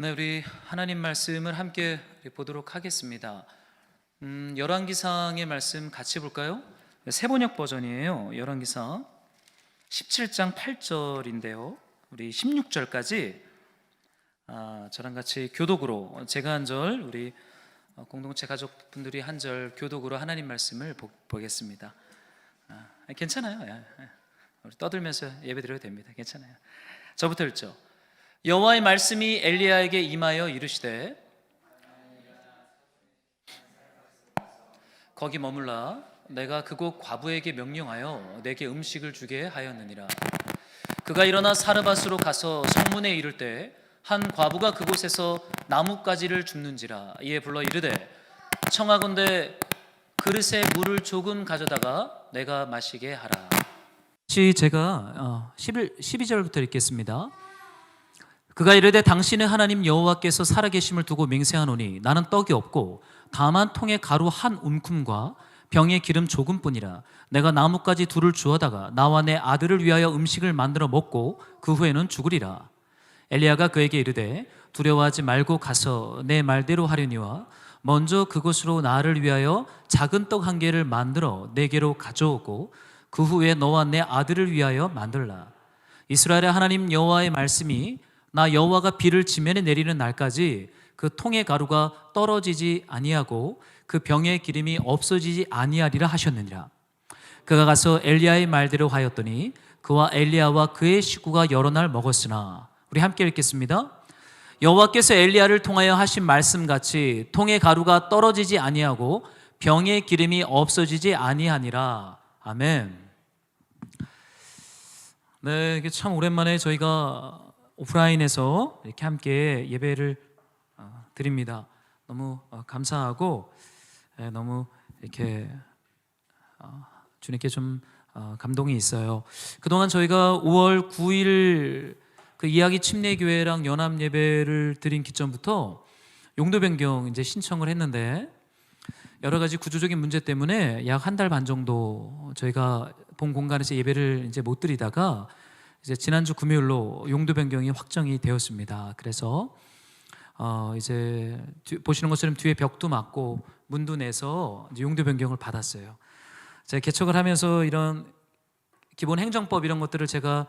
네, 우리 하나님 말씀을 함께 보도록 하겠습니다. 열왕기상의 말씀 같이 볼까요? 세번역 버전이에요. 열왕기상 17장 8절인데요. 우리 16절까지 저랑 같이 교독으로 제가 한 절, 우리 공동체 가족분들이 한 절 교독으로 하나님 말씀을 보겠습니다. 괜찮아요. 우리 떠들면서 예배드려도 됩니다. 괜찮아요. 저부터 읽죠. 여호와의 말씀이 엘리야에게 임하여 이르시되 거기 머물라. 내가 그곳 과부에게 명령하여 내게 음식을 주게 하였느니라. 그가 일어나 사르밧으로 가서 성문에 이를 때 한 과부가 그곳에서 나뭇가지를 줍는지라. 이에 불러 이르되 청하건대 그릇에 물을 조금 가져다가 내가 마시게 하라. 제가 12절부터 읽겠습니다. 그가 이르되 당신의 하나님 여호와께서 살아계심을 두고 맹세하노니 나는 떡이 없고 다만 통에 가루 한 움큼과 병에 기름 조금뿐이라. 내가 나뭇가지 둘을 주어다가 나와 내 아들을 위하여 음식을 만들어 먹고 그 후에는 죽으리라. 엘리야가 그에게 이르되 두려워하지 말고 가서 내 말대로 하려니와 먼저 그곳으로 나를 위하여 작은 떡 한 개를 만들어 내게로 가져오고 그 후에 너와 내 아들을 위하여 만들라. 이스라엘의 하나님 여호와의 말씀이 나 여호와가 비를 지면에 내리는 날까지 그 통의 가루가 떨어지지 아니하고 그 병의 기름이 없어지지 아니하리라 하셨느니라. 그가 가서 엘리야의 말대로 하였더니 그와 엘리야와 그의 식구가 여러 날 먹었으나. 우리 함께 읽겠습니다. 여호와께서 엘리야를 통하여 하신 말씀같이 통의 가루가 떨어지지 아니하고 병의 기름이 없어지지 아니하니라. 아멘. 네, 이게 참 오랜만에 저희가 오프라인에서 이렇게 함께 예배를 드립니다. 너무 감사하고 너무 이렇게 주님께 좀 감동이 있어요. 그동안 저희가 5월 9일 그 이야기 침례교회랑 연합 예배를 드린 기점부터 용도 변경 이제 신청을 했는데 여러 가지 구조적인 문제 때문에 약 한 달 반 정도 저희가 본 공간에서 예배를 이제 못 드리다가 이제 지난주 금요일로 용도 변경이 확정이 되었습니다. 그래서 이제 보시는 것처럼 뒤에 벽도 막고 문도 내서 이제 용도 변경을 받았어요. 제가 개척을 하면서 이런 기본 행정법 이런 것들을 제가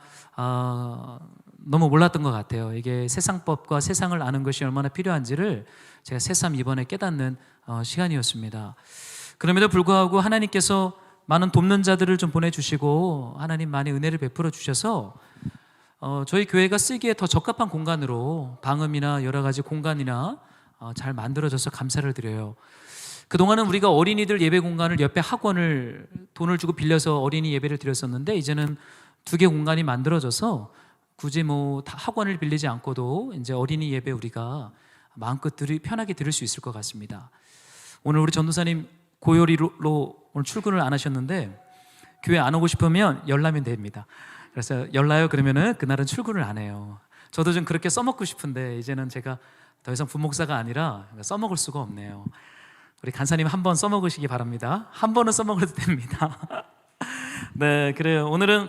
너무 몰랐던 것 같아요. 이게 세상법과 세상을 아는 것이 얼마나 필요한지를 제가 새삼 이번에 깨닫는 시간이었습니다. 그럼에도 불구하고 하나님께서 많은 돕는 자들을 좀 보내주시고 하나님 많이 은혜를 베풀어 주셔서 저희 교회가 쓰기에 더 적합한 공간으로 방음이나 여러 가지 공간이나 잘 만들어져서 감사를 드려요. 그동안은 우리가 어린이들 예배 공간을 옆에 학원을 돈을 주고 빌려서 어린이 예배를 드렸었는데 이제는 2개 공간이 만들어져서 굳이 다 학원을 빌리지 않고도 이제 어린이 예배 우리가 마음껏 편하게 들을 수 있을 것 같습니다. 오늘 우리 전도사님 고요리로 오늘 출근을 안 하셨는데 교회 안 오고 싶으면 열나면 됩니다. 그래서 열나요 그러면은 그날은 출근을 안 해요. 저도 좀 그렇게 써먹고 싶은데 이제는 제가 더 이상 부목사가 아니라 써먹을 수가 없네요. 우리 간사님 한번 써먹으시기 바랍니다. 한 번은 써먹어도 됩니다. 네, 그래요. 오늘은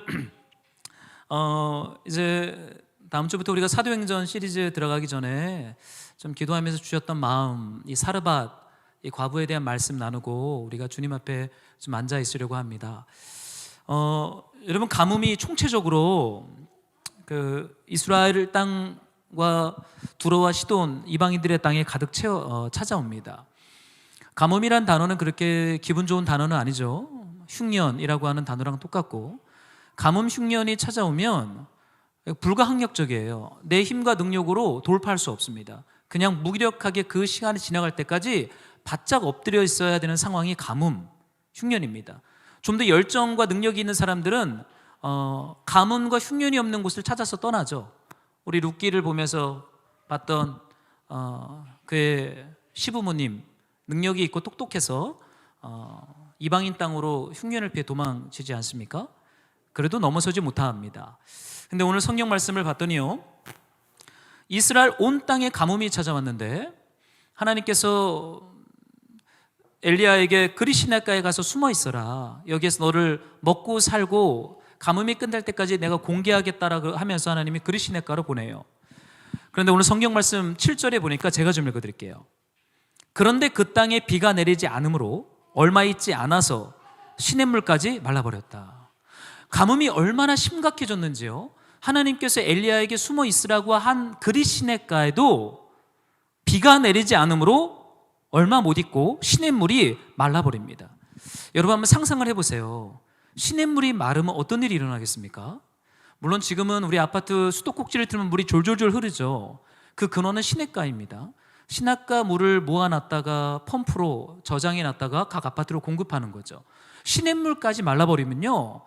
이제 다음 주부터 우리가 사도행전 시리즈 들어가기 전에 좀 기도하면서 주셨던 마음, 이 사르밧, 이 과부에 대한 말씀 나누고 우리가 주님 앞에 좀 앉아 있으려고 합니다. 여러분 가뭄이 총체적으로 그 이스라엘 땅과 두로와 시돈 이방인들의 땅에 가득 찾아옵니다. 가뭄이란 단어는 그렇게 기분 좋은 단어는 아니죠. 흉년이라고 하는 단어랑 똑같고 가뭄 흉년이 찾아오면 불가항력적이에요. 내 힘과 능력으로 돌파할 수 없습니다. 그냥 무기력하게 그 시간이 지나갈 때까지 바짝 엎드려 있어야 되는 상황이 가뭄 흉년입니다. 좀 더 열정과 능력이 있는 사람들은 가뭄과 흉년이 없는 곳을 찾아서 떠나죠. 우리 룻기를 보면서 봤던 그의 시부모님 능력이 있고 똑똑해서 이방인 땅으로 흉년을 피해 도망치지 않습니까? 그래도 넘어서지 못합니다. 근데 오늘 성경 말씀을 봤더니요, 이스라엘 온 땅에 가뭄이 찾아왔는데 하나님께서 엘리야에게 그리시네가에 가서 숨어 있어라. 여기에서 너를 먹고 살고 가뭄이 끝날 때까지 내가 공개하겠다라고 하면서 하나님이 그리시네가로 보내요. 그런데 오늘 성경 말씀 7절에 보니까 제가 좀 읽어드릴게요. 그런데 그 땅에 비가 내리지 않으므로 얼마 있지 않아서 시냇물까지 말라버렸다. 가뭄이 얼마나 심각해졌는지요. 하나님께서 엘리야에게 숨어 있으라고 한 그릿 시냇가에도 비가 내리지 않으므로 얼마 못 있고 시냇물이 말라버립니다. 여러분 한번 상상을 해보세요. 시냇물이 마르면 어떤 일이 일어나겠습니까? 물론 지금은 우리 아파트 수도꼭지를 틀면 물이 졸졸졸 흐르죠. 그 근원은 시냇가입니다. 시냇가 물을 모아놨다가 펌프로 저장해놨다가 각 아파트로 공급하는 거죠. 시냇물까지 말라버리면요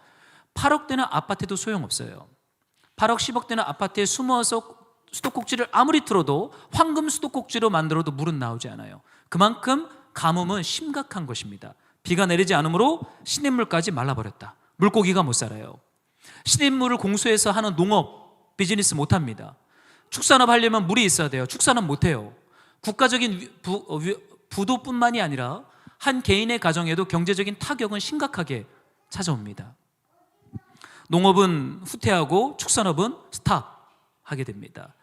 8억 되는 아파트도 소용없어요. 8억 10억 되는 아파트에 숨어서 수도꼭지를 아무리 틀어도 황금 수도꼭지로 만들어도 물은 나오지 않아요. 그만큼 가뭄은 심각한 것입니다. 비가 내리지 않으므로 시냇물까지 말라버렸다. 물고기가 못 살아요. 시냇물을 공수해서 하는 농업 비즈니스 못합니다. 축산업 하려면 물이 있어야 돼요. 축산업 못해요. 국가적인 부도뿐만이 아니라 한 개인의 가정에도 경제적인 타격은 심각하게 찾아옵니다. 농업은 후퇴하고 축산업은 스탑하게 됩니다.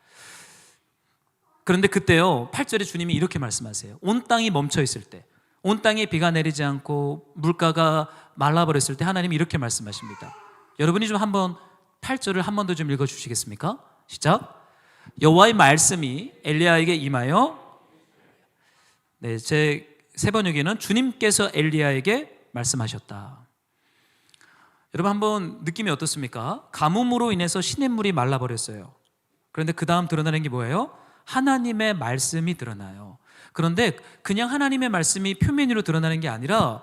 그런데 그때요 8절에 주님이 이렇게 말씀하세요. 온 땅이 멈춰 있을 때, 온 땅에 비가 내리지 않고 물가가 말라버렸을 때 하나님이 이렇게 말씀하십니다. 여러분이 좀 한번 8절을 한 번 더 좀 읽어주시겠습니까? 시작. 여호와의 말씀이 엘리야에게 임하여, 네, 제 세 번역에는 주님께서 엘리야에게 말씀하셨다. 여러분 한번 느낌이 어떻습니까? 가뭄으로 인해서 시냇물이 말라버렸어요. 그런데 그 다음 드러나는 게 뭐예요? 하나님의 말씀이 드러나요. 그런데 그냥 하나님의 말씀이 표면 위로 드러나는 게 아니라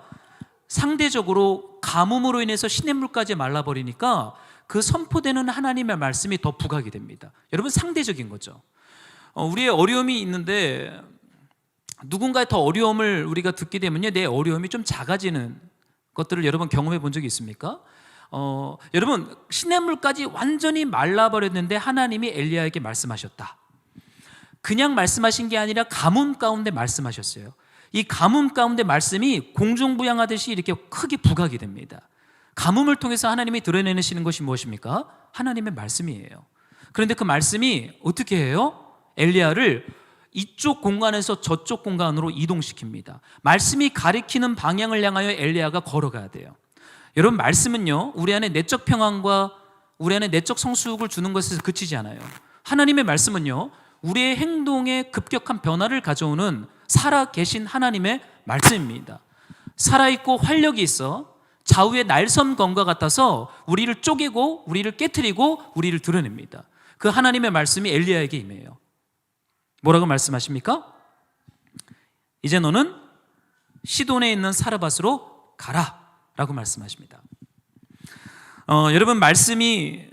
상대적으로 가뭄으로 인해서 시냇물까지 말라버리니까 그 선포되는 하나님의 말씀이 더 부각이 됩니다. 여러분 상대적인 거죠. 우리의 어려움이 있는데 누군가의 더 어려움을 우리가 듣게 되면요 내 어려움이 좀 작아지는 것들을 여러분 경험해 본 적이 있습니까? 여러분 시냇물까지 완전히 말라버렸는데 하나님이 엘리야에게 말씀하셨다. 그냥 말씀하신 게 아니라 가뭄 가운데 말씀하셨어요. 이 가뭄 가운데 말씀이 공중부양하듯이 이렇게 크게 부각이 됩니다. 가뭄을 통해서 하나님이 드러내시는 것이 무엇입니까? 하나님의 말씀이에요. 그런데 그 말씀이 어떻게 해요? 엘리야를 이쪽 공간에서 저쪽 공간으로 이동시킵니다. 말씀이 가리키는 방향을 향하여 엘리야가 걸어가야 돼요. 여러분 말씀은요 우리 안에 내적 평안과 우리 안에 내적 성숙을 주는 것에서 그치지 않아요. 하나님의 말씀은요 우리의 행동에 급격한 변화를 가져오는 살아계신 하나님의 말씀입니다. 살아있고 활력이 있어 좌우의 날섬검과 같아서 우리를 쪼개고 우리를 깨트리고 우리를 드러냅니다. 그 하나님의 말씀이 엘리야에게 임해요. 뭐라고 말씀하십니까? 이제 너는 시돈에 있는 사르밧으로 가라 라고 말씀하십니다. 여러분 말씀이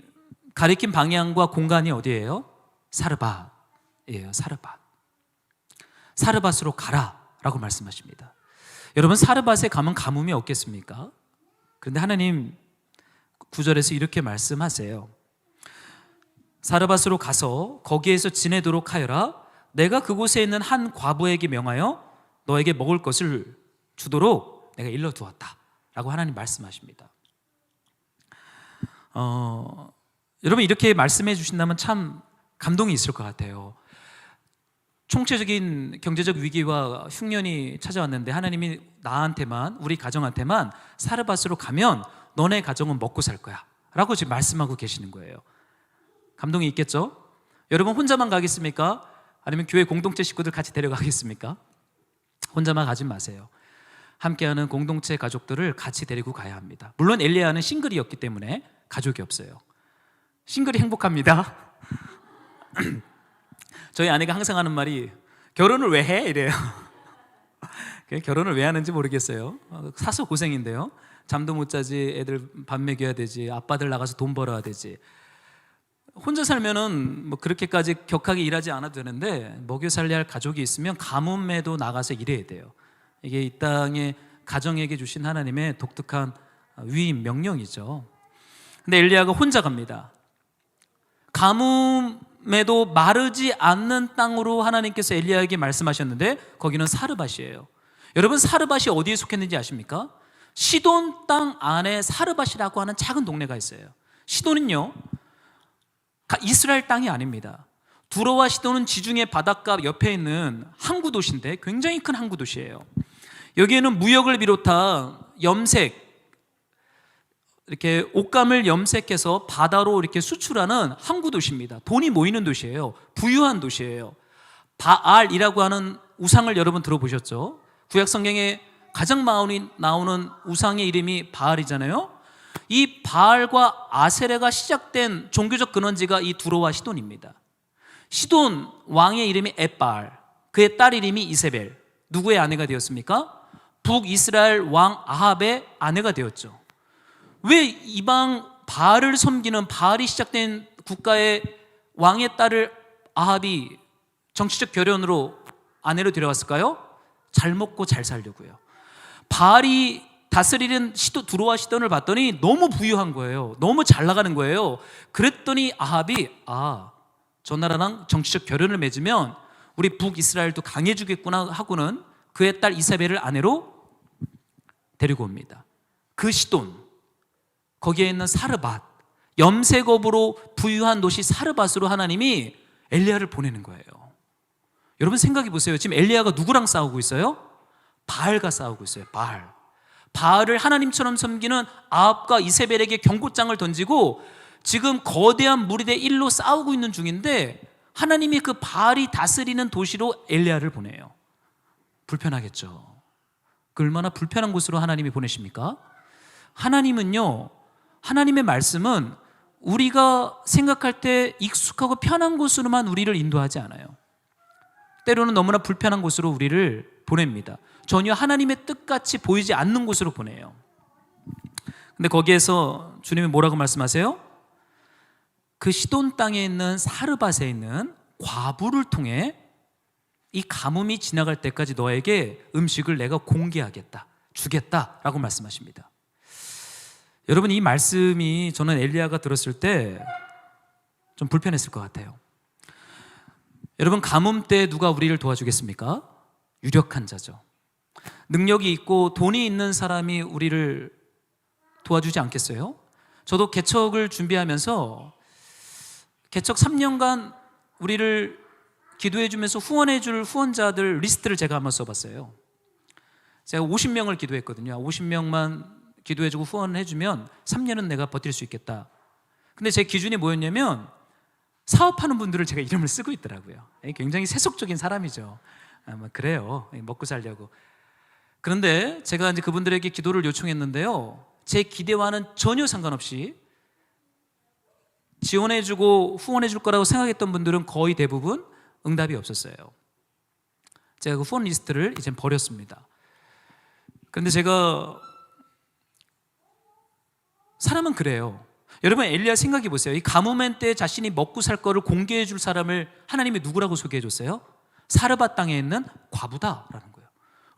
가리킨 방향과 공간이 어디예요? 사르밧이에요. 사르밧으로 가라 라고 말씀하십니다. 여러분 사르밧에 가면 가뭄이 없겠습니까? 그런데 하나님 9절에서 이렇게 말씀하세요. 사르밧으로 가서 거기에서 지내도록 하여라. 내가 그곳에 있는 한 과부에게 명하여 너에게 먹을 것을 주도록 내가 일러두었다 라고 하나님 말씀하십니다. 여러분 이렇게 말씀해 주신다면 참 감동이 있을 것 같아요. 총체적인 경제적 위기와 흉년이 찾아왔는데 하나님이 나한테만 우리 가정한테만 사르밧으로 가면 너네 가정은 먹고 살 거야 라고 지금 말씀하고 계시는 거예요. 감동이 있겠죠? 여러분 혼자만 가겠습니까? 아니면 교회 공동체 식구들 같이 데려가겠습니까? 혼자만 가지 마세요. 함께하는 공동체 가족들을 같이 데리고 가야 합니다. 물론 엘리야는 싱글이었기 때문에 가족이 없어요. 싱글이 행복합니다. 저희 아내가 항상 하는 말이 결혼을 왜 해? 이래요. 결혼을 왜 하는지 모르겠어요. 사서 고생인데요. 잠도 못 자지, 애들 밥 먹여야 되지, 아빠들 나가서 돈 벌어야 되지. 혼자 살면은 뭐 그렇게까지 격하게 일하지 않아도 되는데 먹여 살려야 할 가족이 있으면 가뭄에도 나가서 일해야 돼요. 이게 이 땅에 가정에게 주신 하나님의 독특한 위임 명령이죠. 근데 엘리야가 혼자 갑니다. 가뭄에도 마르지 않는 땅으로 하나님께서 엘리야에게 말씀하셨는데 거기는 사르밧이에요. 여러분 사르밧이 어디에 속했는지 아십니까? 시돈 땅 안에 사르밧이라고 하는 작은 동네가 있어요. 시돈은요 이스라엘 땅이 아닙니다. 두로와 시돈은 지중해 바닷가 옆에 있는 항구 도시인데 굉장히 큰 항구 도시예요. 여기에는 무역을 비롯한 염색, 이렇게 옷감을 염색해서 바다로 이렇게 수출하는 항구 도시입니다. 돈이 모이는 도시예요. 부유한 도시예요. 바알이라고 하는 우상을 여러분 들어보셨죠? 구약 성경에 가장 많이 나오는 우상의 이름이 바알이잖아요. 이 바알과 아세레가 시작된 종교적 근원지가 이 두로와 시돈입니다. 시돈 왕의 이름이 엣바알, 그의 딸 이름이 이세벨. 누구의 아내가 되었습니까? 북이스라엘 왕 아합의 아내가 되었죠. 왜 이방 바알을 섬기는, 바알이 시작된 국가의 왕의 딸을 아합이 정치적 결연으로 아내로 데려왔을까요? 잘 먹고 잘 살려고요. 바알이 다스리는 두로와 시돈을 봤더니 너무 부유한 거예요. 너무 잘 나가는 거예요. 그랬더니 아합이 저 나라랑 정치적 결연을 맺으면 우리 북이스라엘도 강해지겠구나 하고는 그의 딸 이세벨을 아내로 데리고 옵니다. 그 시돈, 거기에 있는 사르밧, 염색업으로 부유한 도시 사르밧으로 하나님이 엘리야를 보내는 거예요. 여러분 생각해 보세요. 지금 엘리야가 누구랑 싸우고 있어요? 바알과 싸우고 있어요. 바알을 하나님처럼 섬기는 아합과 이세벨에게 경고장을 던지고 지금 거대한 무리대 1로 싸우고 있는 중인데 하나님이 그 바알이 다스리는 도시로 엘리야를 보내요. 불편하겠죠. 그 얼마나 불편한 곳으로 하나님이 보내십니까? 하나님은요, 하나님의 말씀은 우리가 생각할 때 익숙하고 편한 곳으로만 우리를 인도하지 않아요. 때로는 너무나 불편한 곳으로 우리를 보냅니다. 전혀 하나님의 뜻같이 보이지 않는 곳으로 보내요. 근데 거기에서 주님이 뭐라고 말씀하세요? 그 시돈 땅에 있는 사르밧에 있는 과부를 통해 이 가뭄이 지나갈 때까지 너에게 음식을 내가 공개하겠다, 주겠다라고 말씀하십니다. 여러분, 이 말씀이 저는 엘리야가 들었을 때 좀 불편했을 것 같아요. 여러분, 가뭄 때 누가 우리를 도와주겠습니까? 유력한 자죠. 능력이 있고 돈이 있는 사람이 우리를 도와주지 않겠어요? 저도 개척을 준비하면서 개척 3년간 우리를 기도해 주면서 후원해 줄 후원자들 리스트를 제가 한번 써봤어요. 제가 50명을 기도했거든요. 50명만 기도해 주고 후원해 주면 3년은 내가 버틸 수 있겠다. 근데 제 기준이 뭐였냐면 사업하는 분들을 제가 이름을 쓰고 있더라고요. 굉장히 세속적인 사람이죠. 그래요. 먹고 살려고. 그런데 제가 이제 그분들에게 기도를 요청했는데요. 제 기대와는 전혀 상관없이 지원해주고 후원해줄 거라고 생각했던 분들은 거의 대부분 응답이 없었어요. 제가 그 후원 리스트를 이제 버렸습니다. 그런데 제가 사람은 그래요. 여러분, 엘리야 생각해 보세요. 이 가뭄의 때 자신이 먹고 살 거를 공개해 줄 사람을 하나님이 누구라고 소개해 줬어요? 사르밧 땅에 있는 과부다라는 거예요.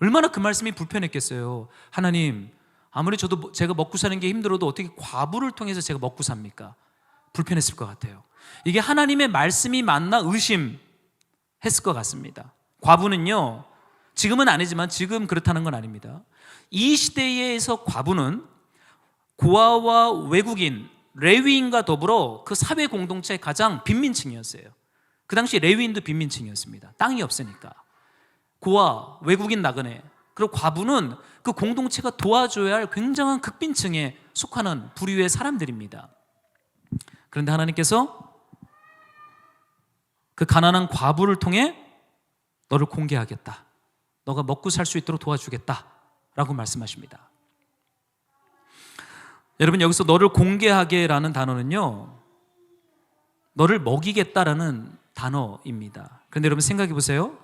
얼마나 그 말씀이 불편했겠어요. 하나님, 아무리 제가 먹고 사는 게 힘들어도 어떻게 과부를 통해서 제가 먹고 삽니까? 불편했을 것 같아요. 이게 하나님의 말씀이 맞나 의심했을 것 같습니다. 과부는요, 지금은 아니지만 지금 그렇다는 건 아닙니다. 이 시대에서 과부는 고아와 외국인, 레위인과 더불어 그 사회 공동체의 가장 빈민층이었어요. 그 당시 레위인도 빈민층이었습니다. 땅이 없으니까. 고아, 외국인 나그네, 그리고 과부는 그 공동체가 도와줘야 할 굉장한 극빈층에 속하는 부류의 사람들입니다. 그런데 하나님께서 그 가난한 과부를 통해 너를 공개하겠다, 너가 먹고 살 수 있도록 도와주겠다 라고 말씀하십니다. 여러분, 여기서 너를 공개하게라는 단어는요, 너를 먹이겠다라는 단어입니다. 그런데 여러분 생각해 보세요.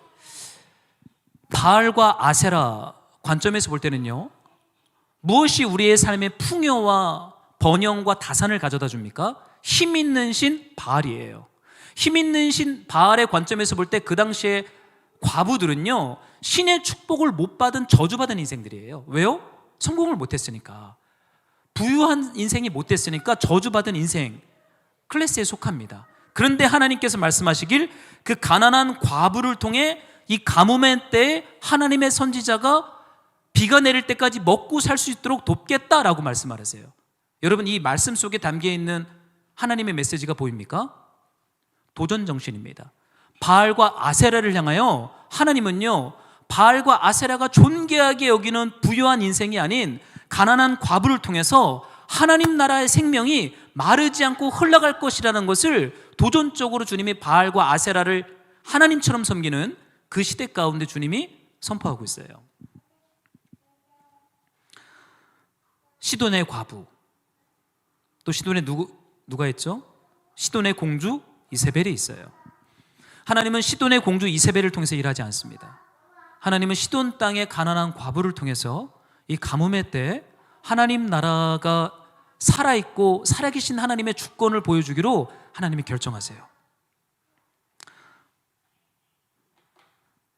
바알과 아세라 관점에서 볼 때는요, 무엇이 우리의 삶의 풍요와 번영과 다산을 가져다 줍니까? 힘 있는 신 바알이에요. 힘 있는 신 바알의 관점에서 볼 때 그 당시에 과부들은요, 신의 축복을 못 받은 저주받은 인생들이에요. 왜요? 성공을 못했으니까. 부유한 인생이 못됐으니까 저주받은 인생 클래스에 속합니다. 그런데 하나님께서 말씀하시길 그 가난한 과부를 통해 이 가뭄의 때에 하나님의 선지자가 비가 내릴 때까지 먹고 살 수 있도록 돕겠다라고 말씀하세요. 여러분, 이 말씀 속에 담겨 있는 하나님의 메시지가 보입니까? 도전 정신입니다. 바알과 아세라를 향하여 하나님은요, 바알과 아세라가 존귀하게 여기는 부유한 인생이 아닌 가난한 과부를 통해서 하나님 나라의 생명이 마르지 않고 흘러갈 것이라는 것을 도전적으로 주님이 바알과 아세라를 하나님처럼 섬기는 그 시대 가운데 주님이 선포하고 있어요. 시돈의 과부, 또 시돈에 누가 있죠? 시돈의 공주 이세벨이 있어요. 하나님은 시돈의 공주 이세벨을 통해서 일하지 않습니다. 하나님은 시돈 땅의 가난한 과부를 통해서 이 가뭄의 때 하나님 나라가 살아있고 살아계신 하나님의 주권을 보여주기로 하나님이 결정하세요.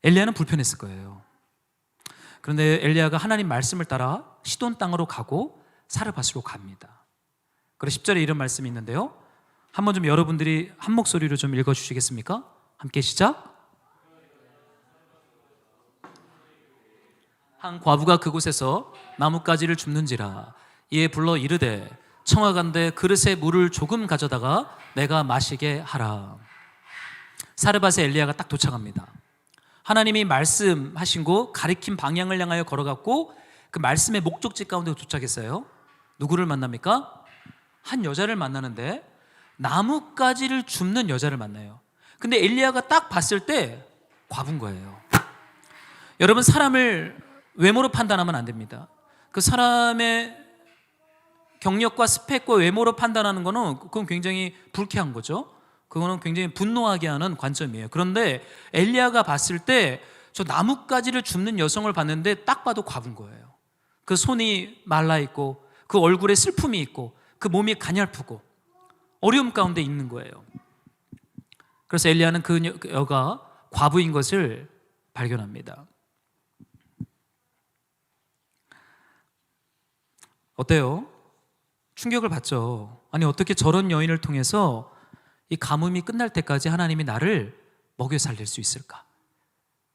엘리야는 불편했을 거예요. 그런데 엘리야가 하나님 말씀을 따라 시돈 땅으로 가고 사르밧으로 갑니다. 그래서 10절에 이런 말씀이 있는데요, 한번 좀 여러분들이 한 목소리로 좀 읽어주시겠습니까? 함께 시작. 한 과부가 그곳에서 나뭇가지를 줍는지라 이에 불러 이르되 청하간대 그릇에 물을 조금 가져다가 내가 마시게 하라. 사르밧에 엘리야가 딱 도착합니다. 하나님이 말씀하신 곳 가리킨 방향을 향하여 걸어갔고 그 말씀의 목적지 가운데 도착했어요. 누구를 만납니까? 한 여자를 만나는데 나뭇가지를 줍는 여자를 만나요. 근데 엘리야가 딱 봤을 때 과부인 거예요. 여러분, 사람을 외모로 판단하면 안 됩니다. 그 사람의 경력과 스펙과 외모로 판단하는 거는 그건 굉장히 불쾌한 거죠. 그거는 굉장히 분노하게 하는 관점이에요. 그런데 엘리야가 봤을 때 저 나뭇가지를 줍는 여성을 봤는데 딱 봐도 과부인 거예요. 그 손이 말라 있고 그 얼굴에 슬픔이 있고 그 몸이 가냘프고 어려움 가운데 있는 거예요. 그래서 엘리야는 그 여가 과부인 것을 발견합니다. 어때요? 충격을 받죠. 아니, 어떻게 저런 여인을 통해서 이 가뭄이 끝날 때까지 하나님이 나를 먹여 살릴 수 있을까?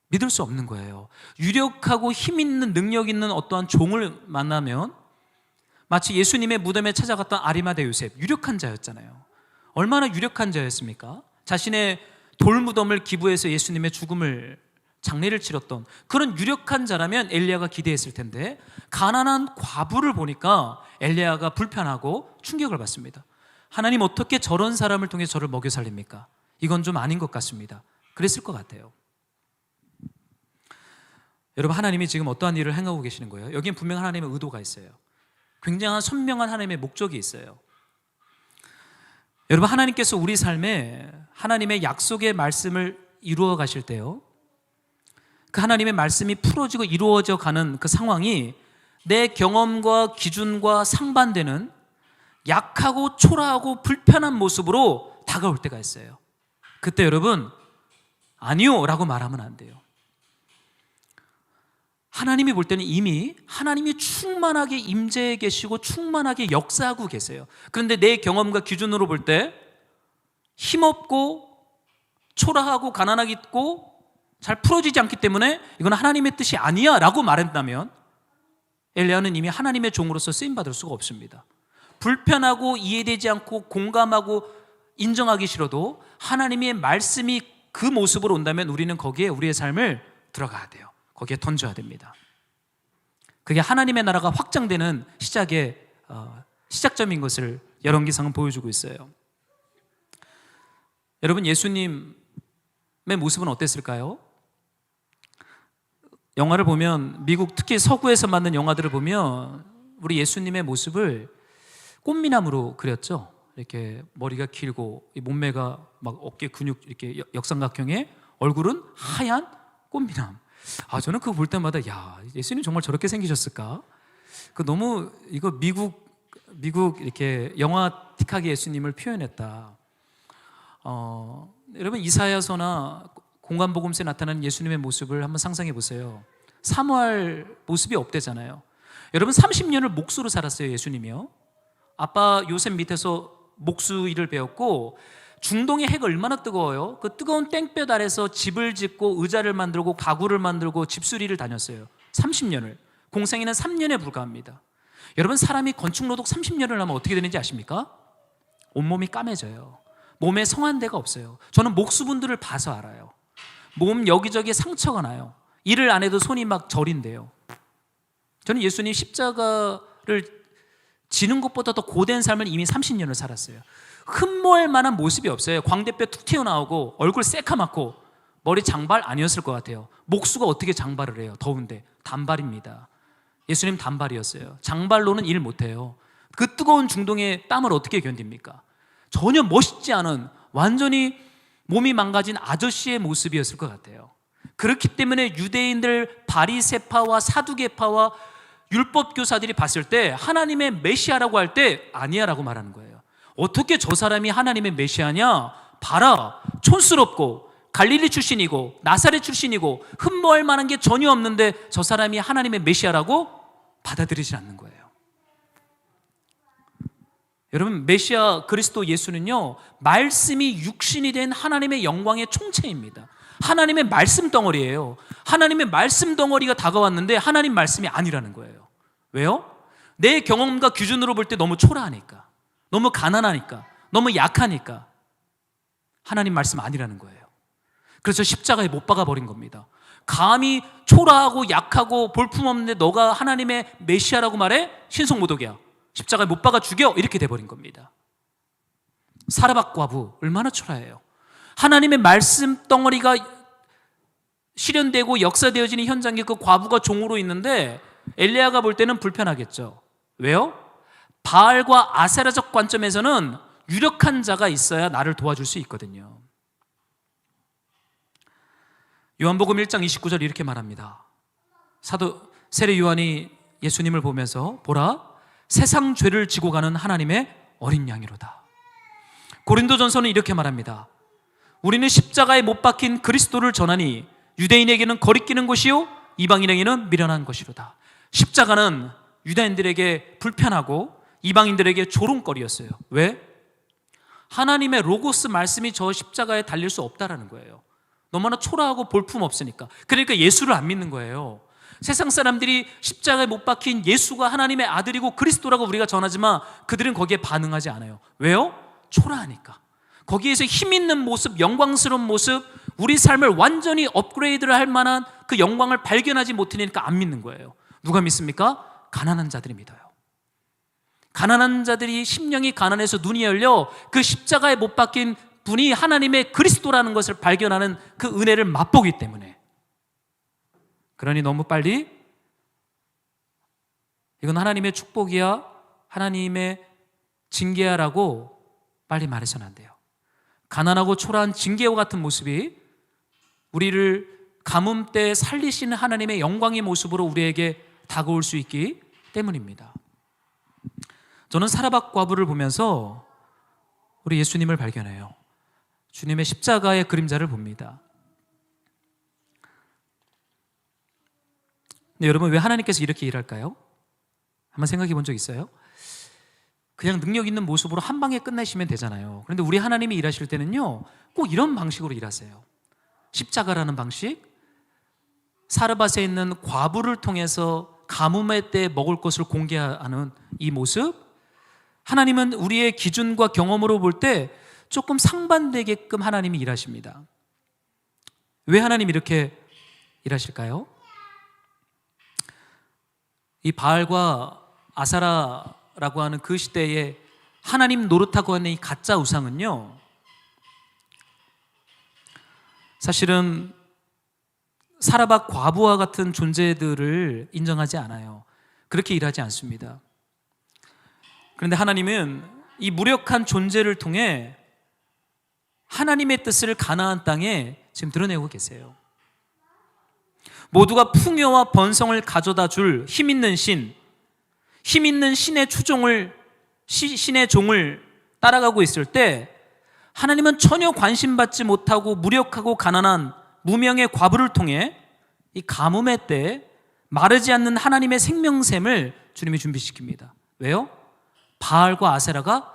믿을 수 없는 거예요. 유력하고 힘 있는 능력 있는 어떠한 종을 만나면 마치 예수님의 무덤에 찾아갔던 아리마대 요셉, 유력한 자였잖아요. 얼마나 유력한 자였습니까? 자신의 돌무덤을 기부해서 예수님의 죽음을 장례를 치렀던 그런 유력한 자라면 엘리야가 기대했을 텐데 가난한 과부를 보니까 엘리야가 불편하고 충격을 받습니다. 하나님, 어떻게 저런 사람을 통해 저를 먹여 살립니까? 이건 좀 아닌 것 같습니다. 그랬을 것 같아요. 여러분, 하나님이 지금 어떠한 일을 행하고 계시는 거예요? 여기엔 분명 하나님의 의도가 있어요. 굉장한 선명한 하나님의 목적이 있어요. 여러분, 하나님께서 우리 삶에 하나님의 약속의 말씀을 이루어 가실 때요, 그 하나님의 말씀이 풀어지고 이루어져 가는 그 상황이 내 경험과 기준과 상반되는 약하고 초라하고 불편한 모습으로 다가올 때가 있어요. 그때 여러분, 아니요 라고 말하면 안 돼요. 하나님이 볼 때는 이미 하나님이 충만하게 임재해 계시고 충만하게 역사하고 계세요. 그런데 내 경험과 기준으로 볼 때 힘없고 초라하고 가난하고 잘 풀어지지 않기 때문에 이건 하나님의 뜻이 아니야 라고 말한다면 엘리야는 이미 하나님의 종으로서 쓰임받을 수가 없습니다. 불편하고 이해되지 않고 공감하고 인정하기 싫어도 하나님의 말씀이 그 모습으로 온다면 우리는 거기에 우리의 삶을 들어가야 돼요. 거기에 던져야 됩니다. 그게 하나님의 나라가 확장되는 시작점인 것을 열왕기상은 보여주고 있어요. 여러분, 예수님의 모습은 어땠을까요? 영화를 보면, 미국 특히 서구에서 만든 영화들을 보면 우리 예수님의 모습을 꽃미남으로 그렸죠. 이렇게 머리가 길고 몸매가 막 어깨 근육 이렇게 역삼각형의, 얼굴은 하얀 꽃미남. 저는 그거 볼 때마다 야, 예수님 정말 저렇게 생기셨을까? 그 너무 이거 미국 이렇게 영화틱하게 예수님을 표현했다. 여러분, 이사야서나 공관복음서에 나타나는 예수님의 모습을 한번 상상해 보세요. 사모할 모습이 없대잖아요. 여러분, 30년을 목수로 살았어요, 예수님이요. 아빠 요셉 밑에서 목수 일을 배웠고, 중동의 해가 얼마나 뜨거워요. 그 뜨거운 땡볕 아래서 집을 짓고 의자를 만들고 가구를 만들고 집수리를 다녔어요. 30년을. 공생애는 3년에 불과합니다. 여러분, 사람이 건축노동 30년을 하면 어떻게 되는지 아십니까? 온몸이 까매져요. 몸에 성한 데가 없어요. 저는 목수분들을 봐서 알아요. 몸 여기저기 상처가 나요. 일을 안 해도 손이 막 저린대요. 저는 예수님 십자가를 지는 것보다 더 고된 삶을 이미 30년을 살았어요. 흠모할 만한 모습이 없어요. 광대뼈 툭 튀어나오고 얼굴 새카맣고 머리 장발 아니었을 것 같아요. 목수가 어떻게 장발을 해요? 더운데. 단발입니다. 예수님 단발이었어요. 장발로는 일 못해요. 그 뜨거운 중동의 땀을 어떻게 견딥니까? 전혀 멋있지 않은, 완전히 몸이 망가진 아저씨의 모습이었을 것 같아요. 그렇기 때문에 유대인들 바리새파와 사두개파와 율법 교사들이 봤을 때 하나님의 메시아라고 할 때 아니야라고 말하는 거예요. 어떻게 저 사람이 하나님의 메시아냐? 봐라, 촌스럽고 갈릴리 출신이고 나사렛 출신이고 흠모할 만한 게 전혀 없는데 저 사람이 하나님의 메시아라고 받아들이지 않는 거예요. 여러분, 메시아 그리스도 예수는요, 말씀이 육신이 된 하나님의 영광의 총체입니다. 하나님의 말씀 덩어리예요. 하나님의 말씀 덩어리가 다가왔는데 하나님 말씀이 아니라는 거예요. 왜요? 내 경험과 기준으로 볼 때 너무 초라하니까, 너무 가난하니까, 너무 약하니까 하나님 말씀 아니라는 거예요. 그래서 십자가에 못 박아 버린 겁니다. 감히 초라하고 약하고 볼품없는데 너가 하나님의 메시아라고 말해? 신성모독이야. 십자가에 못 박아 죽여. 이렇게 돼버린 겁니다. 사르밧 과부 얼마나 초라해요. 하나님의 말씀 덩어리가 실현되고 역사되어지는 현장에 그 과부가 종으로 있는데 엘리야가 볼 때는 불편하겠죠. 왜요? 바알과 아세라적 관점에서는 유력한 자가 있어야 나를 도와줄 수 있거든요. 요한복음 1장 29절 이렇게 말합니다. 사도 세례 요한이 예수님을 보면서 보라, 세상 죄를 지고 가는 하나님의 어린 양이로다. 고린도전서는 이렇게 말합니다. 우리는 십자가에 못 박힌 그리스도를 전하니 유대인에게는 거리끼는 것이요 이방인에게는 미련한 것이로다. 십자가는 유대인들에게 불편하고 이방인들에게 조롱거리였어요. 왜? 하나님의 로고스 말씀이 저 십자가에 달릴 수 없다라는 거예요. 너무나 초라하고 볼품 없으니까. 그러니까 예수를 안 믿는 거예요. 세상 사람들이 십자가에 못 박힌 예수가 하나님의 아들이고 그리스도라고 우리가 전하지만 그들은 거기에 반응하지 않아요. 왜요? 초라하니까. 거기에서 힘 있는 모습, 영광스러운 모습, 우리 삶을 완전히 업그레이드를 할 만한 그 영광을 발견하지 못하니까 안 믿는 거예요. 누가 믿습니까? 가난한 자들이 믿어요. 가난한 자들이 심령이 가난해서 눈이 열려 그 십자가에 못 박힌 분이 하나님의 그리스도라는 것을 발견하는 그 은혜를 맛보기 때문에. 그러니 너무 빨리 이건 하나님의 축복이야, 하나님의 징계야라고 빨리 말해서는 안 돼요. 가난하고 초라한 징계와 같은 모습이 우리를 가뭄 때 살리시는 하나님의 영광의 모습으로 우리에게 다가올 수 있기 때문입니다. 저는 사르밧 과부를 보면서 우리 예수님을 발견해요. 주님의 십자가의 그림자를 봅니다. 근데 여러분, 왜 하나님께서 이렇게 일할까요? 한번 생각해 본 적 있어요? 그냥 능력 있는 모습으로 한 방에 끝내시면 되잖아요. 그런데 우리 하나님이 일하실 때는요, 꼭 이런 방식으로 일하세요. 십자가라는 방식, 사르밧에 있는 과부를 통해서 가뭄의 때 먹을 것을 공개하는 이 모습, 하나님은 우리의 기준과 경험으로 볼 때 조금 상반되게끔 하나님이 일하십니다. 왜 하나님이 이렇게 일하실까요? 이 바알과 아사라라고 하는 그 시대에 하나님 노릇하고 하는 이 가짜 우상은요, 사실은 사르밧 과부와 같은 존재들을 인정하지 않아요. 그렇게 일하지 않습니다. 그런데 하나님은 이 무력한 존재를 통해 하나님의 뜻을 가나안 땅에 지금 드러내고 계세요. 모두가 풍요와 번성을 가져다 줄 힘 있는 신, 힘 있는 신의 신의 종을 따라가고 있을 때 하나님은 전혀 관심받지 못하고 무력하고 가난한 무명의 과부를 통해 이 가뭄의 때 마르지 않는 하나님의 생명샘을 주님이 준비시킵니다. 왜요? 바알과 아세라가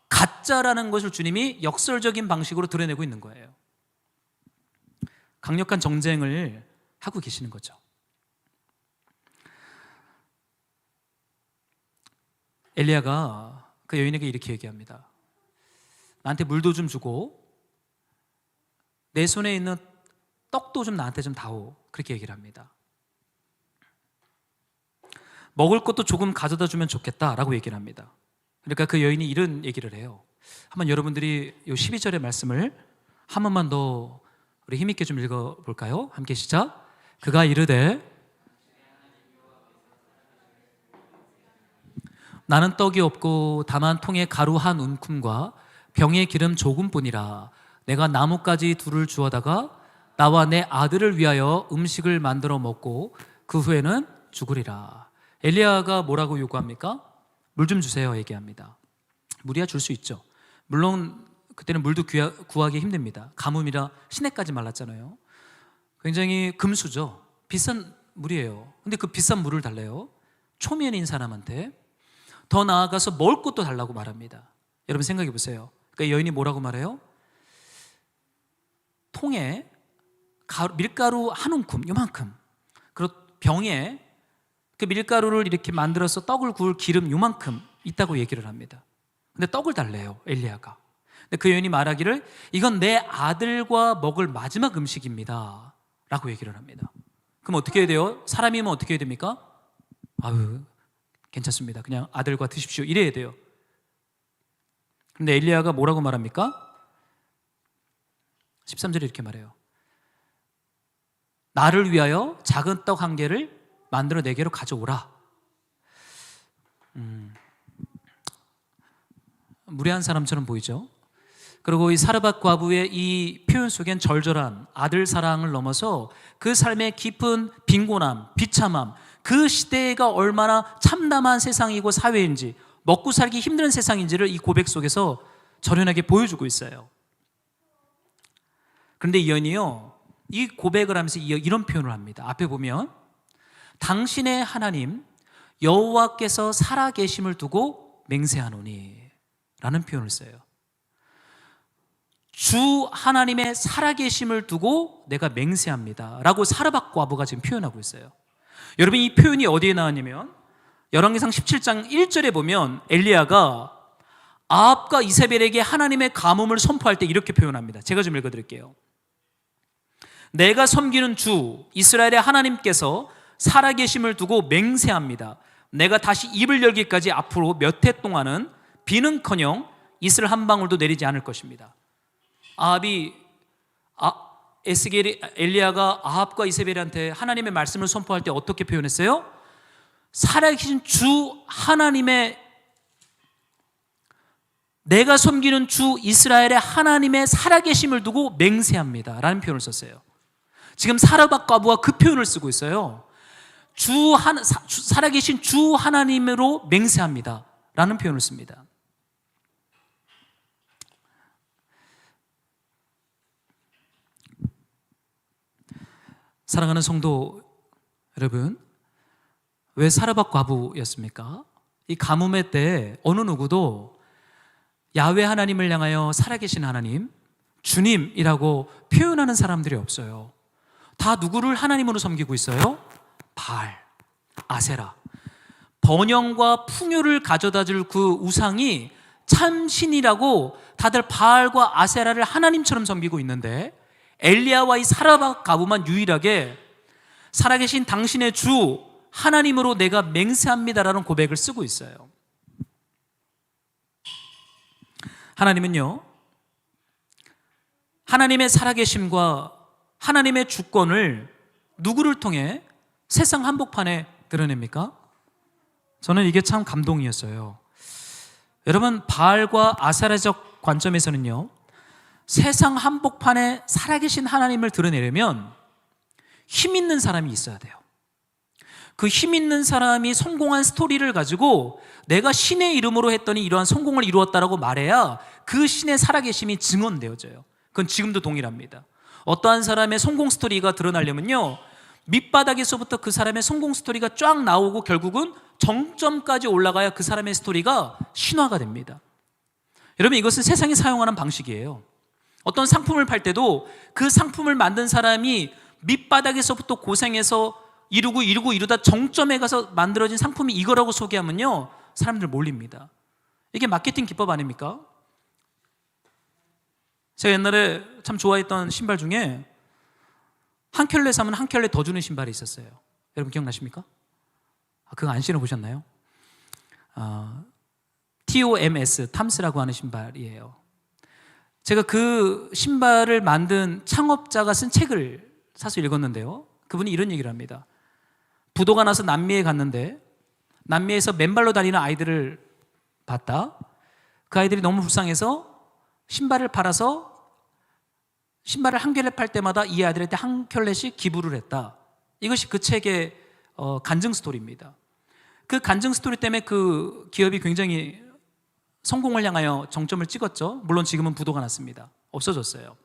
가짜라는 것을 주님이 역설적인 방식으로 드러내고 있는 거예요. 강력한 정쟁을 하고 계시는 거죠. 엘리야가 그 여인에게 이렇게 얘기합니다. 나한테 물도 좀 주고 내 손에 있는 떡도 좀 나한테 좀 다오. 그렇게 얘기를 합니다. 먹을 것도 조금 가져다 주면 좋겠다라고 얘기를 합니다. 그러니까 그 여인이 이런 얘기를 해요. 한번 여러분들이 이 12절의 말씀을 한 번만 더 우리 힘있게 좀 읽어볼까요? 함께 시작. 그가 이르되 나는 떡이 없고 다만 통에 가루 한 움큼과 병에 기름 조금뿐이라. 내가 나뭇가지 둘을 주어다가 나와 내 아들을 위하여 음식을 만들어 먹고 그 후에는 죽으리라. 엘리야가 뭐라고 요구합니까? 물 좀 주세요 얘기합니다. 물이야 줄 수 있죠. 물론 그때는 물도 구하기 힘듭니다. 가뭄이라 시내까지 말랐잖아요. 굉장히 금수저, 비싼 물이에요. 근데 그 비싼 물을 달래요. 초면인 사람한테. 더 나아가서 먹을 것도 달라고 말합니다. 여러분 생각해 보세요. 그러니까 여인이 뭐라고 말해요? 통에 밀가루 한 움큼, 요만큼. 그리고 병에 그 밀가루를 이렇게 만들어서 떡을 구울 기름 요만큼 있다고 얘기를 합니다. 근데 떡을 달래요, 엘리야가. 근데 그 여인이 말하기를 이건 내 아들과 먹을 마지막 음식입니다 라고 얘기를 합니다. 그럼 어떻게 해야 돼요? 사람이면 어떻게 해야 됩니까? 아유, 괜찮습니다. 그냥 아들과 드십시오. 이래야 돼요. 근데 엘리야가 뭐라고 말합니까? 13절에 이렇게 말해요. 나를 위하여 작은 떡 한 개를 만들어 내게로 가져오라. 무례한 사람처럼 보이죠? 그리고 이 사르밧 과부의 이 표현 속엔 절절한 아들 사랑을 넘어서 그 삶의 깊은 빈곤함, 비참함, 그 시대가 얼마나 참담한 세상이고 사회인지, 먹고 살기 힘든 세상인지를 이 고백 속에서 절연하게 보여주고 있어요. 그런데 이 여인이요, 이 고백을 하면서 이런 표현을 합니다. 앞에 보면 당신의 하나님 여호와께서 살아계심을 두고 맹세하노니 라는 표현을 써요. 주 하나님의 살아계심을 두고 내가 맹세합니다 라고 사르밧 과부가 지금 표현하고 있어요. 여러분 이 표현이 어디에 나왔냐면 열왕기상 17장 1절에 보면 엘리야가 아합과 이세벨에게 하나님의 가뭄을 선포할 때 이렇게 표현합니다. 제가 좀 읽어드릴게요. 내가 섬기는 주 이스라엘의 하나님께서 살아계심을 두고 맹세합니다. 내가 다시 입을 열기까지 앞으로 몇 해 동안은 비는커녕 이슬 한 방울도 내리지 않을 것입니다. 엘리야가 아합과 이세벨한테 하나님의 말씀을 선포할 때 어떻게 표현했어요? 살아계신 주 하나님의, 내가 섬기는 주 이스라엘의 하나님의 살아계심을 두고 맹세합니다 라는 표현을 썼어요. 지금 사르밧 과부가 그 표현을 쓰고 있어요. 살아계신 주 하나님으로 맹세합니다 라는 표현을 씁니다. 사랑하는 성도 여러분, 왜 사르밧 과부였습니까? 이 가뭄의 때 어느 누구도 야훼 하나님을 향하여 살아계신 하나님, 주님이라고 표현하는 사람들이 없어요. 다 누구를 하나님으로 섬기고 있어요? 바알, 아세라. 번영과 풍요를 가져다 줄 그 우상이 참신이라고 다들 바알과 아세라를 하나님처럼 섬기고 있는데 엘리야와 이 사르밧 과부만 유일하게 살아계신 당신의 주 하나님으로 내가 맹세합니다라는 고백을 쓰고 있어요. 하나님은요, 하나님의 살아계심과 하나님의 주권을 누구를 통해 세상 한복판에 드러냅니까? 저는 이게 참 감동이었어요. 여러분, 바알과 아세라적 관점에서는요, 세상 한복판에 살아계신 하나님을 드러내려면 힘 있는 사람이 있어야 돼요. 그 힘 있는 사람이 성공한 스토리를 가지고 내가 신의 이름으로 했더니 이러한 성공을 이루었다라고 말해야 그 신의 살아계심이 증언되어져요. 그건 지금도 동일합니다. 어떠한 사람의 성공 스토리가 드러나려면요, 밑바닥에서부터 그 사람의 성공 스토리가 쫙 나오고 결국은 정점까지 올라가야 그 사람의 스토리가 신화가 됩니다. 여러분, 이것은 세상이 사용하는 방식이에요. 어떤 상품을 팔 때도 그 상품을 만든 사람이 밑바닥에서부터 고생해서 이루다 정점에 가서 만들어진 상품이 이거라고 소개하면요, 사람들 몰립니다. 이게 마케팅 기법 아닙니까? 제가 옛날에 참 좋아했던 신발 중에 한 켤레 사면 한 켤레 더 주는 신발이 있었어요. 여러분 기억나십니까? 그거 안 신어보셨나요? TOMS, 탐스라고 하는 신발이에요. 제가 그 신발을 만든 창업자가 쓴 책을 사서 읽었는데요, 그분이 이런 얘기를 합니다. 부도가 나서 남미에 갔는데 남미에서 맨발로 다니는 아이들을 봤다. 그 아이들이 너무 불쌍해서 신발을 팔아서 신발을 한 켤레 팔 때마다 이 아이들한테 한 켤레씩 기부를 했다. 이것이 그 책의 간증 스토리입니다. 그 간증 스토리 때문에 그 기업이 굉장히 성공을 향하여 정점을 찍었죠. 물론 지금은 부도가 났습니다. 없어졌어요.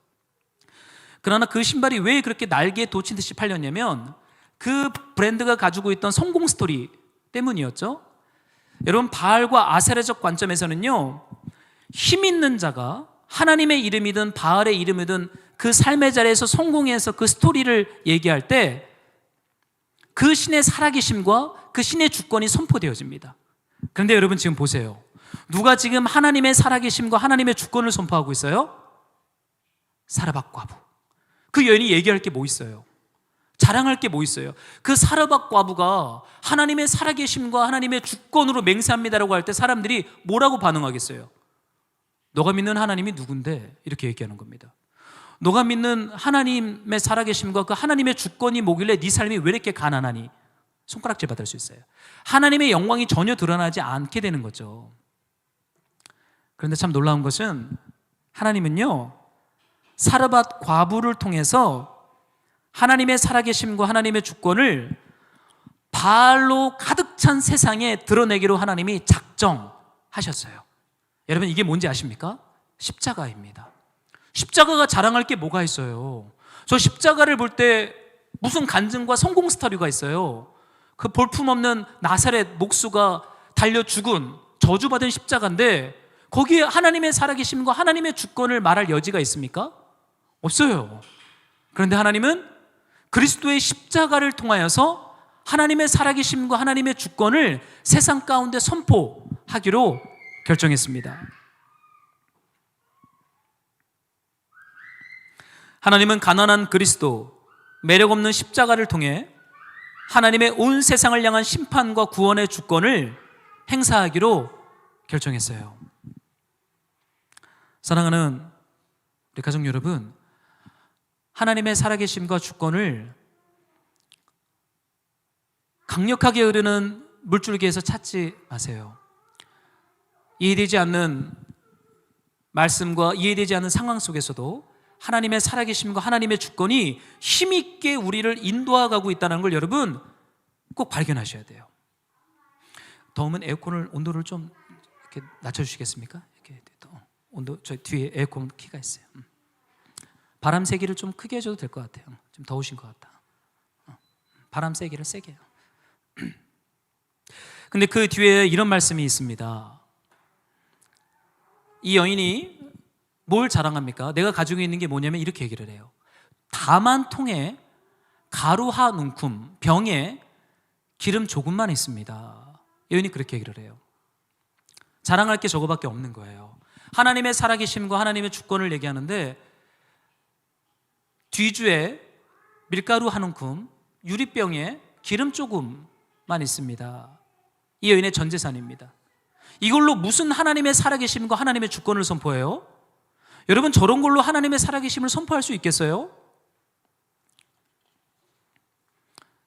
그러나 그 신발이 왜 그렇게 날개에 돋친 듯이 팔렸냐면 그 브랜드가 가지고 있던 성공 스토리 때문이었죠. 여러분, 바알과 아세라적 관점에서는요, 힘 있는 자가 하나님의 이름이든 바알의 이름이든 그 삶의 자리에서 성공해서 그 스토리를 얘기할 때 그 신의 살아계심과 그 신의 주권이 선포되어집니다. 그런데 여러분 지금 보세요. 누가 지금 하나님의 살아계심과 하나님의 주권을 선포하고 있어요? 사르밧 과부. 그 여인이 얘기할 게 뭐 있어요? 자랑할 게 뭐 있어요? 그 사르밧 과부가 하나님의 살아계심과 하나님의 주권으로 맹세합니다라고 할 때 사람들이 뭐라고 반응하겠어요? 너가 믿는 하나님이 누군데? 이렇게 얘기하는 겁니다. 너가 믿는 하나님의 살아계심과 그 하나님의 주권이 뭐길래 네 삶이 왜 이렇게 가난하니? 손가락질 받을 수 있어요. 하나님의 영광이 전혀 드러나지 않게 되는 거죠. 그런데 참 놀라운 것은 하나님은요, 사르밧 과부를 통해서 하나님의 살아계심과 하나님의 주권을 바알로 가득 찬 세상에 드러내기로 하나님이 작정하셨어요. 여러분, 이게 뭔지 아십니까? 십자가입니다. 십자가가 자랑할 게 뭐가 있어요? 저 십자가를 볼 때 무슨 간증과 성공 스토리가 있어요? 그 볼품없는 나사렛 목수가 달려 죽은 저주받은 십자가인데 거기에 하나님의 살아계심과 하나님의 주권을 말할 여지가 있습니까? 없어요. 그런데 하나님은 그리스도의 십자가를 통하여서 하나님의 살아계심과 하나님의 주권을 세상 가운데 선포하기로 결정했습니다. 하나님은 가난한 그리스도, 매력 없는 십자가를 통해 하나님의 온 세상을 향한 심판과 구원의 주권을 행사하기로 결정했어요. 사랑하는 우리 가족 여러분, 하나님의 살아계심과 주권을 강력하게 흐르는 물줄기에서 찾지 마세요. 이해되지 않는 말씀과 이해되지 않는 상황 속에서도 하나님의 살아계심과 하나님의 주권이 힘있게 우리를 인도하고 있다는 걸 여러분 꼭 발견하셔야 돼요. 더우면 에어컨을 온도를 좀 이렇게 낮춰주시겠습니까? 이렇게 온도, 저 뒤에 에어컨 키가 있어요. 바람 세기를 좀 크게 해줘도 될 것 같아요. 좀 더우신 것 같다. 바람 세기를 세게 해요. 근데 그 뒤에 이런 말씀이 있습니다. 이 여인이 뭘 자랑합니까? 내가 가지고 있는 게 뭐냐면 이렇게 얘기를 해요. 다만 통에 가루 한 움큼, 병에 기름 조금만 있습니다. 여인이 그렇게 얘기를 해요. 자랑할 게 저거밖에 없는 거예요. 하나님의 살아계심과 하나님의 주권을 얘기하는데 뒤주에 밀가루 한 움큼, 유리병에 기름 조금만 있습니다. 이 여인의 전 재산입니다. 이걸로 무슨 하나님의 살아계심과 하나님의 주권을 선포해요? 여러분, 저런 걸로 하나님의 살아계심을 선포할 수 있겠어요?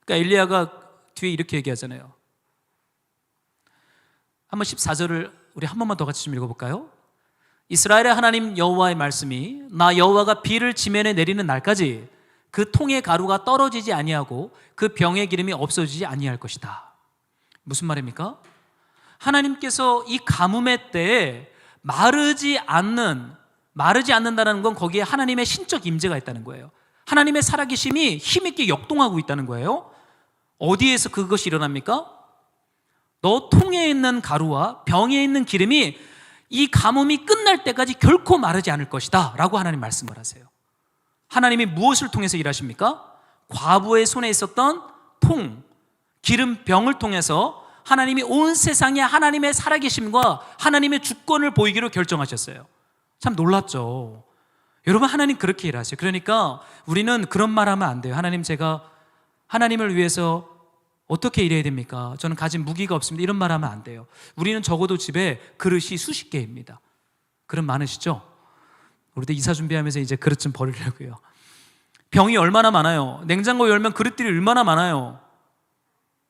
그러니까 엘리야가 뒤에 이렇게 얘기하잖아요. 한번 14절을 우리 한 번만 더 같이 좀 읽어볼까요? 이스라엘의 하나님 여호와의 말씀이 나 여호와가 비를 지면에 내리는 날까지 그 통의 가루가 떨어지지 아니하고 그 병의 기름이 없어지지 아니할 것이다. 무슨 말입니까? 하나님께서 이 가뭄의 때에 마르지 않는다는 건 거기에 하나님의 신적 임재가 있다는 거예요. 하나님의 살아계심이 힘있게 역동하고 있다는 거예요. 어디에서 그것이 일어납니까? 너 통에 있는 가루와 병에 있는 기름이 이 가뭄이 끝날 때까지 결코 마르지 않을 것이다 라고 하나님 말씀을 하세요. 하나님이 무엇을 통해서 일하십니까? 과부의 손에 있었던 통, 기름병을 통해서 하나님이 온 세상에 하나님의 살아계심과 하나님의 주권을 보이기로 결정하셨어요. 참 놀랍죠. 여러분, 하나님 그렇게 일하세요. 그러니까 우리는 그런 말 하면 안 돼요. 하나님, 제가 하나님을 위해서 어떻게 일해야 됩니까? 저는 가진 무기가 없습니다. 이런 말 하면 안 돼요. 우리는 적어도 집에 그릇이 수십 개입니다. 그릇 많으시죠? 우리도 이사 준비하면서 이제 그릇 좀 버리려고요. 병이 얼마나 많아요. 냉장고 열면 그릇들이 얼마나 많아요.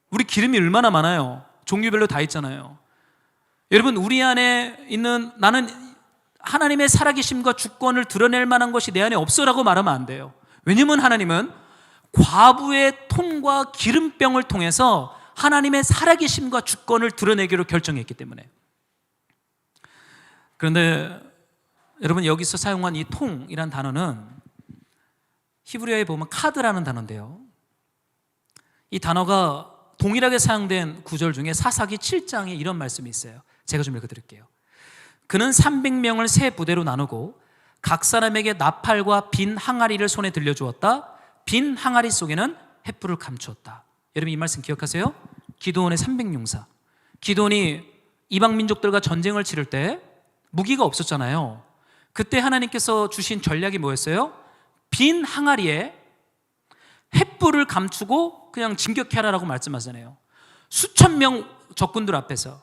우리 기름이 얼마나 많아요. 종류별로 다 있잖아요. 여러분, 우리 안에 있는, 나는 하나님의 살아계심과 주권을 드러낼 만한 것이 내 안에 없어라고 말하면 안 돼요. 왜냐면 하나님은 과부의 통과 기름병을 통해서 하나님의 살아계심과 주권을 드러내기로 결정했기 때문에. 그런데 여러분, 여기서 사용한 이 통이란 단어는 히브리어에 보면 카드라는 단어인데요, 이 단어가 동일하게 사용된 구절 중에 사사기 7장에 이런 말씀이 있어요. 제가 좀 읽어드릴게요. 그는 300명을 세 부대로 나누고 각 사람에게 나팔과 빈 항아리를 손에 들려주었다. 빈 항아리 속에는 횃불을 감추었다. 여러분, 이 말씀 기억하세요? 기드온의 300용사. 기드온이 이방 민족들과 전쟁을 치를 때 무기가 없었잖아요. 그때 하나님께서 주신 전략이 뭐였어요? 빈 항아리에 횃불을 감추고 그냥 진격해라라고 말씀하잖아요. 수천 명 적군들 앞에서.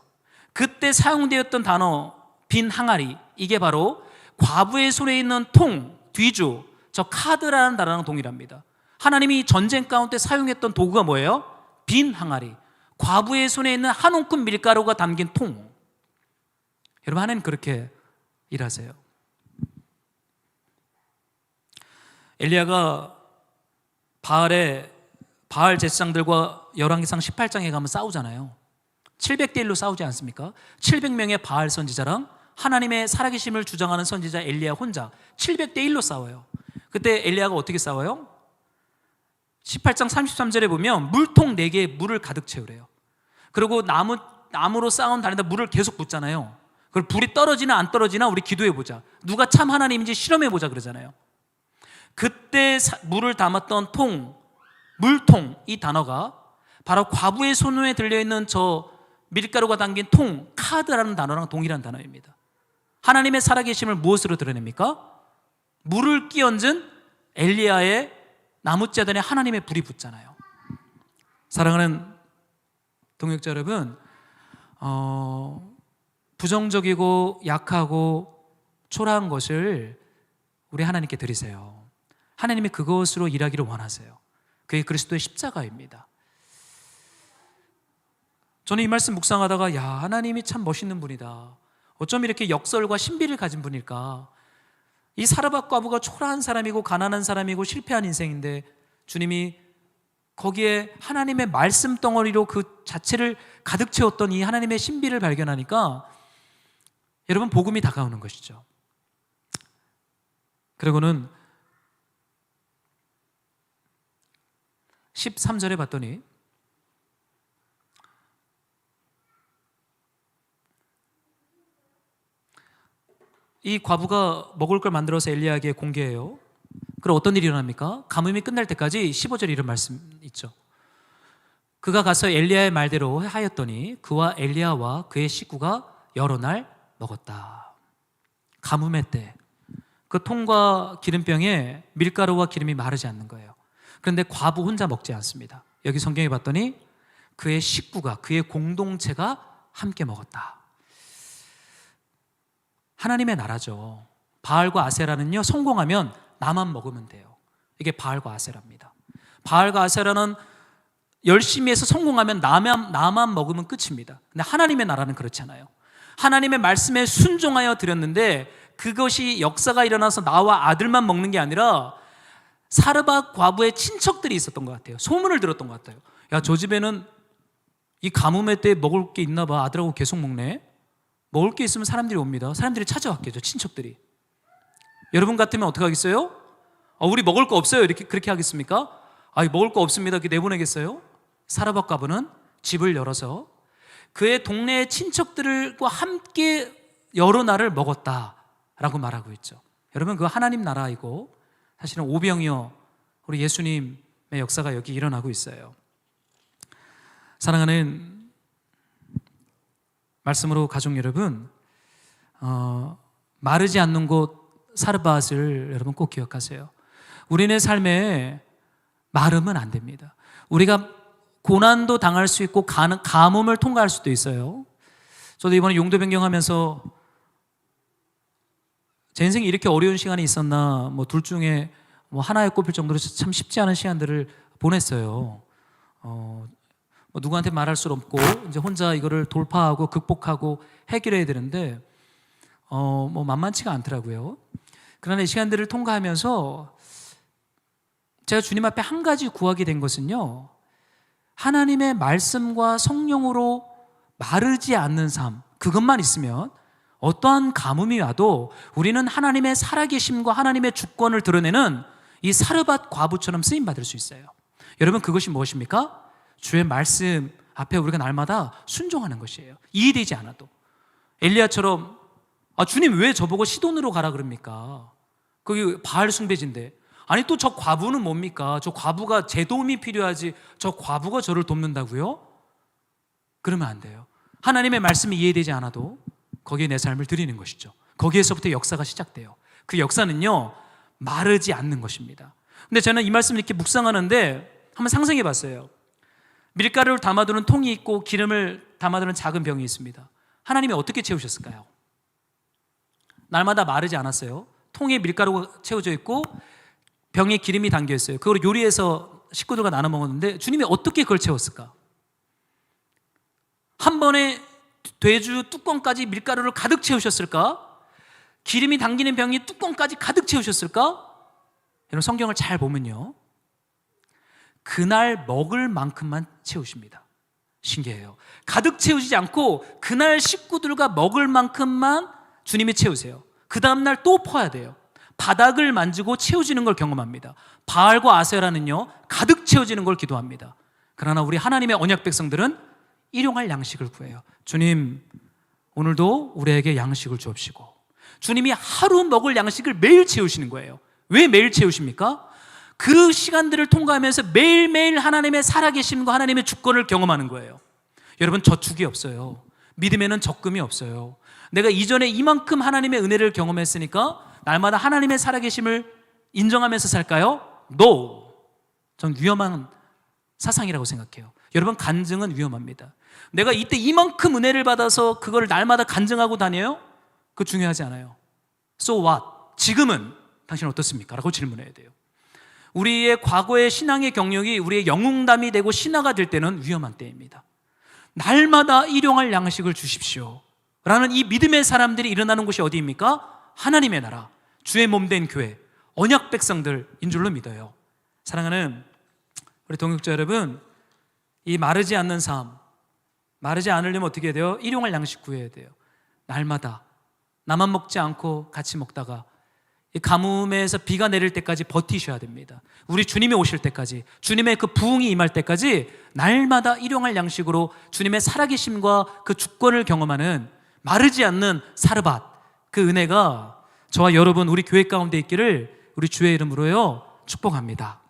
그때 사용되었던 단어 빈 항아리, 이게 바로 과부의 손에 있는 통, 뒤주, 저 카드라는 단어랑 동일합니다. 하나님이 전쟁 가운데 사용했던 도구가 뭐예요? 빈 항아리, 과부의 손에 있는 한 움큼 밀가루가 담긴 통. 여러분, 하나님 그렇게 일하세요. 엘리야가 바알 제사장들과 열왕기상 18장에 가면 싸우잖아요. 700대 1로 싸우지 않습니까? 700명의 바알 선지자랑 하나님의 살아계심을 주장하는 선지자 엘리야 혼자 700대 1로 싸워요. 그때 엘리야가 어떻게 싸워요? 18장 33절에 보면 물통 4개에 물을 가득 채우래요. 그리고 나무로 쌓은 단에다 물을 계속 붓잖아요. 그걸 불이 떨어지나 안 떨어지나 우리 기도해보자, 누가 참 하나님인지 실험해보자 그러잖아요. 그때 물을 담았던 통, 물통, 이 단어가 바로 과부의 손에 들려있는 저 밀가루가 담긴 통, 카드라는 단어랑 동일한 단어입니다. 하나님의 살아계심을 무엇으로 드러냅니까? 물을 끼얹은 엘리야의 나무자단에 하나님의 불이 붙잖아요. 사랑하는 동역자 여러분, 부정적이고 약하고 초라한 것을 우리 하나님께 드리세요. 하나님이 그것으로 일하기를 원하세요. 그게 그리스도의 십자가입니다. 저는 이 말씀 묵상하다가 하나님이 참 멋있는 분이다. 어쩜 이렇게 역설과 신비를 가진 분일까? 이 사르밧 과부가 초라한 사람이고 가난한 사람이고 실패한 인생인데 주님이 거기에 하나님의 말씀 덩어리로 그 자체를 가득 채웠던 이 하나님의 신비를 발견하니까 여러분, 복음이 다가오는 것이죠. 그리고는 13절에 봤더니 이 과부가 먹을 걸 만들어서 엘리야에게 공개해요. 그럼 어떤 일이 일어납니까? 가뭄이 끝날 때까지 15절에 이런 말씀 있죠. 그가 가서 엘리야의 말대로 하였더니 그와 엘리야와 그의 식구가 여러 날 먹었다. 가뭄의 때 그 통과 기름병에 밀가루와 기름이 마르지 않는 거예요. 그런데 과부 혼자 먹지 않습니다. 여기 성경에 봤더니 그의 식구가, 그의 공동체가 함께 먹었다. 하나님의 나라죠. 바알과 아세라는요, 성공하면 나만 먹으면 돼요. 이게 바알과 아세라입니다. 바알과 아세라는 열심히 해서 성공하면 나만 먹으면 끝입니다. 근데 하나님의 나라는 그렇지 않아요. 하나님의 말씀에 순종하여 드렸는데 그것이 역사가 일어나서 나와 아들만 먹는 게 아니라 사르밧 과부의 친척들이 있었던 것 같아요. 소문을 들었던 것 같아요. 야, 저 집에는 이 가뭄의 때 먹을 게 있나 봐. 아들하고 계속 먹네. 먹을 게 있으면 사람들이 옵니다. 사람들이 찾아왔겠죠, 친척들이. 여러분 같으면 어떻게 하겠어요? 우리 먹을 거 없어요, 이렇게 그렇게 하겠습니까? 먹을 거 없습니다, 이렇게 내보내겠어요? 사르밧 과부는 집을 열어서 그의 동네의 친척들과 함께 여러 날을 먹었다라고 말하고 있죠. 여러분, 그거 하나님 나라이고 사실은 오병이어 우리 예수님의 역사가 여기 일어나고 있어요. 사랑하는 말씀으로 가족 여러분, 마르지 않는 곳 사르밧을 여러분 꼭 기억하세요. 우리네 삶에 마르면 안 됩니다. 우리가 고난도 당할 수 있고 가뭄을 통과할 수도 있어요. 저도 이번에 용도 변경하면서 제 인생에 이렇게 어려운 시간이 있었나, 둘 중에 하나에 꼽힐 정도로 참 쉽지 않은 시간들을 보냈어요. 누구한테 말할 수 없고 이제 혼자 이거를 돌파하고 극복하고 해결해야 되는데 만만치가 않더라고요. 그러나 이 시간들을 통과하면서 제가 주님 앞에 한 가지 구하게 된 것은요, 하나님의 말씀과 성령으로 마르지 않는 삶, 그것만 있으면 어떠한 가뭄이 와도 우리는 하나님의 살아계심과 하나님의 주권을 드러내는 이 사르밧 과부처럼 쓰임받을 수 있어요. 여러분, 그것이 무엇입니까? 주의 말씀 앞에 우리가 날마다 순종하는 것이에요. 이해되지 않아도. 엘리야처럼 주님 왜 저보고 시돈으로 가라 그럽니까? 거기 바알 숭배지인데. 아니 또 저 과부는 뭡니까? 저 과부가 제 도움이 필요하지 저 과부가 저를 돕는다고요? 그러면 안 돼요. 하나님의 말씀이 이해되지 않아도 거기에 내 삶을 드리는 것이죠. 거기에서부터 역사가 시작돼요. 그 역사는요, 마르지 않는 것입니다. 근데 저는 이 말씀을 이렇게 묵상하는데 한번 상상해 봤어요. 밀가루를 담아두는 통이 있고 기름을 담아두는 작은 병이 있습니다. 하나님이 어떻게 채우셨을까요? 날마다 마르지 않았어요. 통에 밀가루가 채워져 있고 병에 기름이 담겨 있어요. 그걸 요리해서 식구들과 나눠 먹었는데 주님이 어떻게 그걸 채웠을까? 한 번에 돼주 뚜껑까지 밀가루를 가득 채우셨을까? 기름이 담기는 병이 뚜껑까지 가득 채우셨을까? 여러분, 성경을 잘 보면요, 그날 먹을 만큼만 채우십니다. 신기해요. 가득 채우시지 않고 그날 식구들과 먹을 만큼만 주님이 채우세요. 그 다음날 또 퍼야 돼요. 바닥을 만지고 채워지는 걸 경험합니다. 바알과 아세라는요, 가득 채워지는 걸 기도합니다. 그러나 우리 하나님의 언약 백성들은 일용할 양식을 구해요. 주님, 오늘도 우리에게 양식을 주옵시고. 주님이 하루 먹을 양식을 매일 채우시는 거예요. 왜 매일 채우십니까? 그 시간들을 통과하면서 매일매일 하나님의 살아계심과 하나님의 주권을 경험하는 거예요. 여러분, 저축이 없어요. 믿음에는 적금이 없어요. 내가 이전에 이만큼 하나님의 은혜를 경험했으니까 날마다 하나님의 살아계심을 인정하면서 살까요? No! 전 위험한 사상이라고 생각해요. 여러분, 간증은 위험합니다. 내가 이때 이만큼 은혜를 받아서 그걸 날마다 간증하고 다녀요? 그거 중요하지 않아요. So what? 지금은 당신은 어떻습니까? 라고 질문해야 돼요. 우리의 과거의 신앙의 경력이 우리의 영웅담이 되고 신화가 될 때는 위험한 때입니다. 날마다 일용할 양식을 주십시오 라는 이 믿음의 사람들이 일어나는 곳이 어디입니까? 하나님의 나라, 주의 몸된 교회, 언약 백성들인 줄로 믿어요. 사랑하는 우리 동역자 여러분, 이 마르지 않는 삶, 마르지 않으려면 어떻게 해야 돼요? 일용할 양식 구해야 돼요. 날마다 나만 먹지 않고 같이 먹다가 이 가뭄에서 비가 내릴 때까지 버티셔야 됩니다. 우리 주님이 오실 때까지, 주님의 그 부흥이 임할 때까지 날마다 일용할 양식으로 주님의 살아계심과 그 주권을 경험하는 마르지 않는 사르밧, 그 은혜가 저와 여러분 우리 교회 가운데 있기를 우리 주의 이름으로요 축복합니다.